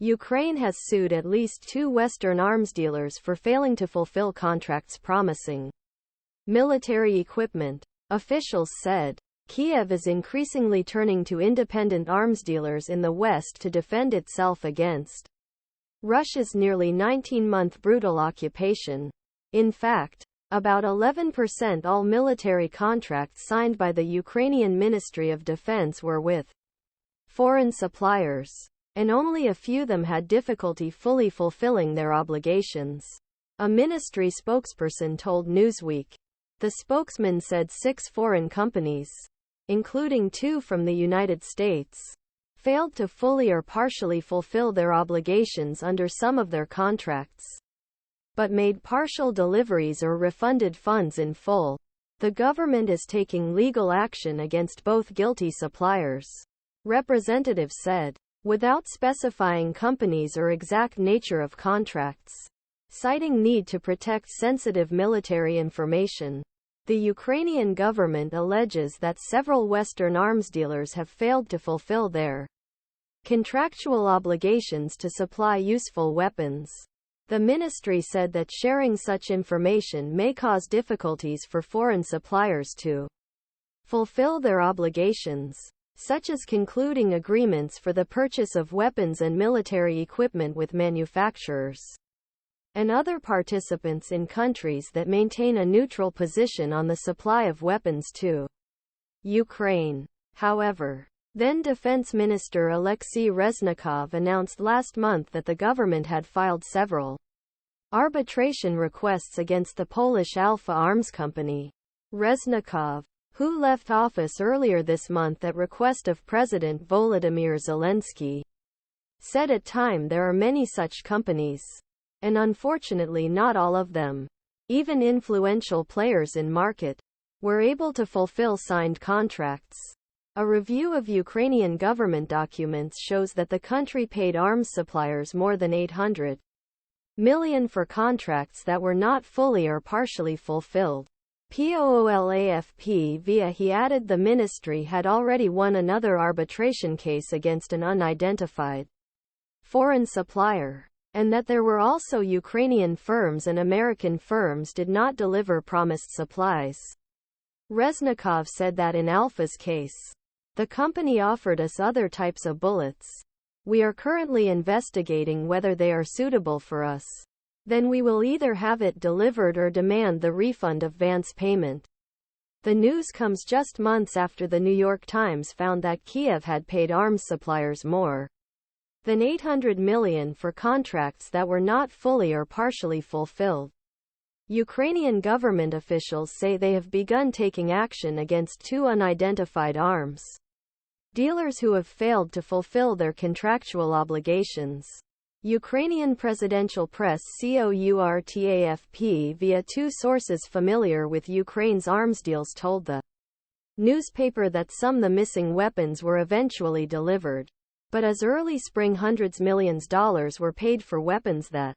Ukraine has sued at least 2 Western arms dealers for failing to fulfill contracts promising military equipment. Officials said Kiev is increasingly turning to independent arms dealers in the West to defend itself against Russia's nearly 19-month brutal occupation. In fact, about 11% all military contracts signed by the Ukrainian Ministry of Defense were with foreign suppliers, and only a few of them had difficulty fully fulfilling their obligations. A ministry spokesperson told Newsweek. The spokesman said 6 foreign companies, including 2 from the United States, failed to fully or partially fulfill their obligations under some of their contracts, but made partial deliveries or refunded funds in full. The government is taking legal action against both guilty suppliers, representatives said, without specifying companies or exact nature of contracts, citing need to protect sensitive military information. The Ukrainian government alleges that several Western arms dealers have failed to fulfill their contractual obligations to supply useful weapons. The ministry said that sharing such information may cause difficulties for foreign suppliers to fulfill their obligations, such as concluding agreements for the purchase of weapons and military equipment with manufacturers and other participants in countries that maintain a neutral position on the supply of weapons to Ukraine. However, then Defense Minister Alexei Reznikov announced last month that the government had filed several arbitration requests against the Polish Alpha Arms Company. Reznikov, who left office earlier this month at request of President Volodymyr Zelensky, said at time there are many such companies, and unfortunately not all of them, even influential players in market, were able to fulfill signed contracts. A review of Ukrainian government documents shows that the country paid arms suppliers more than $800 million for contracts that were not fully or partially fulfilled. POOLAFP via he added the ministry had already won another arbitration case against an unidentified foreign supplier, and that there were also Ukrainian firms and American firms did not deliver promised supplies. Reznikov said that in Alpha's case, the company offered us other types of bullets. We are currently investigating whether they are suitable for us. Then we will either have it delivered or demand the refund of advance payment. The news comes just months after the New York Times found that Kiev had paid arms suppliers more than $800 million for contracts that were not fully or partially fulfilled. Ukrainian government officials say they have begun taking action against 2 unidentified arms dealers who have failed to fulfill their contractual obligations. Ukrainian presidential press COURTAFP via 2 sources familiar with Ukraine's arms deals told the newspaper that some of the missing weapons were eventually delivered, but as early spring hundreds of millions of dollars were paid for weapons that